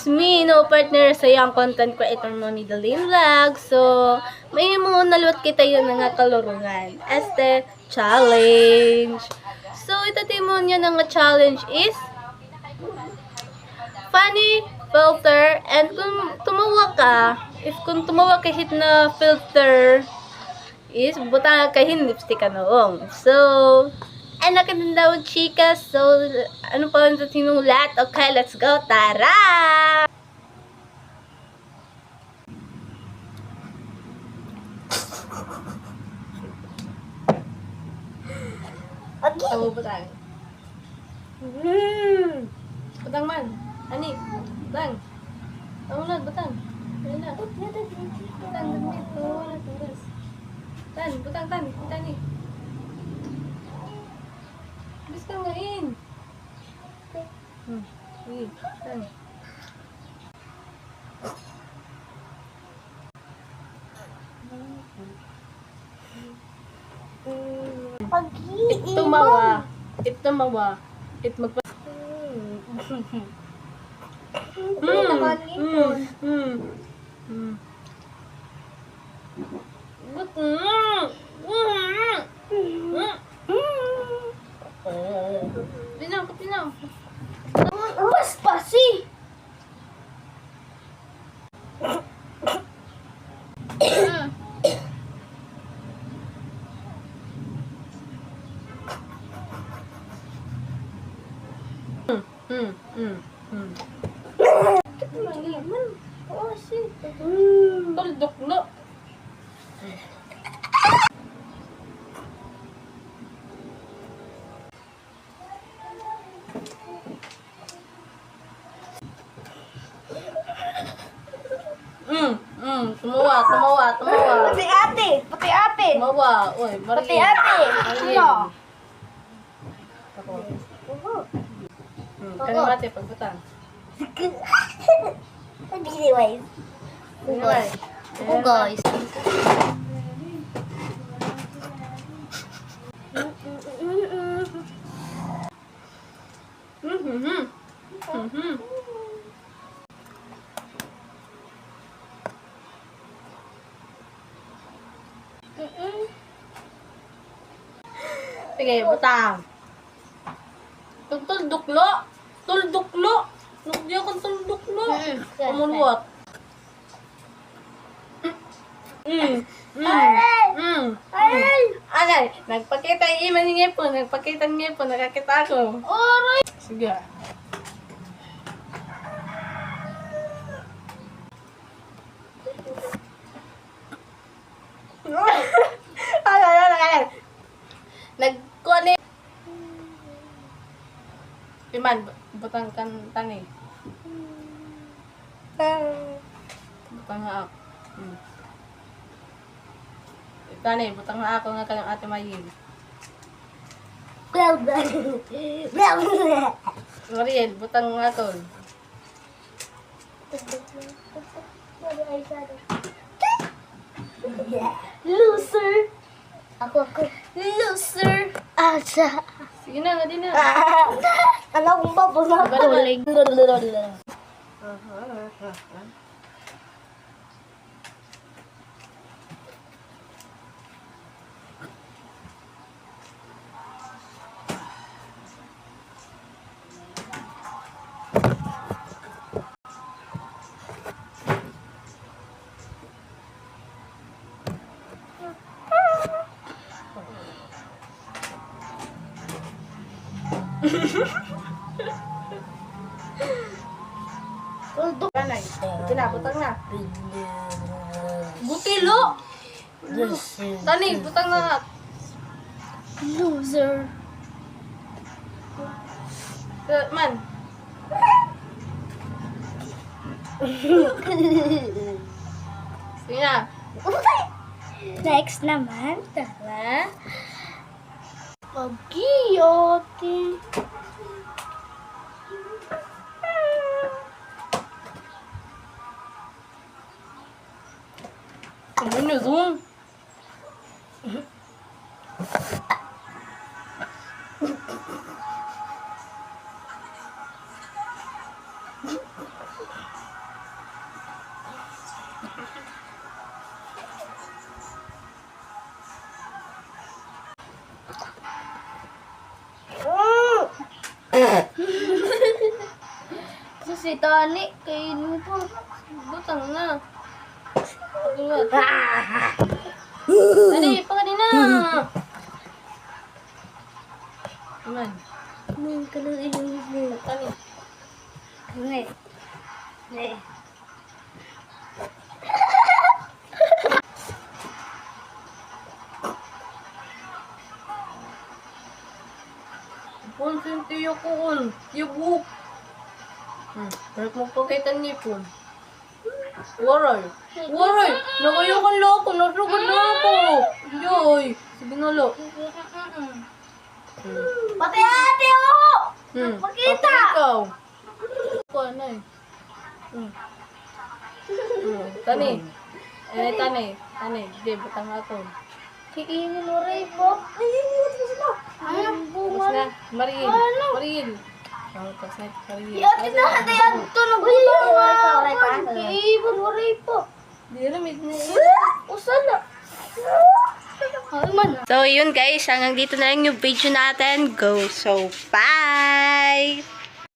it's me, no partner sa yang content creator mo ni Dalin Vlog. So, may mo nalwat kita yun nga kalurungan. Este challenge. So, ito mo niya nga challenge is funny filter, and kung tumawa ka, kung tumawa ka hit na filter is butang ka lipstick ka noong. So, anak ka din daw, chika. So, ano pa sa sinulat? Okay, let's go. Tara! Okay. Tama butang. Butang man. Ani? Butang. Tama na, butang. Ayun na. Butang, dito. Wala, turas. Butang, butang ni. Bis ka ngain. Sige, tan. Tumawa. It magpa... Pinaw. Mas pasi. Tuldok no. Tumawa. Pati ate. Tumawa. Uy, Pati ate. Ano? Kanang ate, pagbutang. Anyways. Anyway. Guys. Sige, butang. Tulduklo. Nugdiya kang tulduklo. Amunwat. Anay, nagpakita yung ngipon, nakakita ko. Aray! Sige. Ay. Nagkuha Piman, butang kan tani. Butang nga ako. Tani, butang nga ako nga kanyang ate Mayin. Mariel, butang nga ako. Loser. Ako. Loser. Asa. Sige na, nga din na. Alam mo ba na Balik. Tuldok. Kanay. Butang na. Butilo! Tani, butang na. Loser. Man. Sige na. Next naman. Tara. Pag-iote. Ano nyo doon? Kasi si Tani, kainin mo po. Butang na. Pagulot. Dali, pakanin na. Aman. Kaluin mo. Tani. Ne. Ne. Konsentiyo ko kun. Yabuk. Harap mo pagkaitan niya po. Waray. Waray. Nakayakan lang ako. Nasugod na ako. Yoy. Sige na lo. Pati ate ako! Makita! Pati ikaw. Ako na eh. Tani. Tani. Tani. Di, butang ako. Kainin mo rin po. Ay, ito sila. Ay, Tapos na. Maril. Maril. Tapos na. Maril. Ate na, ate yan. Tunog ko ba? Iibon mo rin po. Di ramid na Usan na. Ay, man. So, yun guys. Hanggang dito na lang yung video natin. Go. So, bye!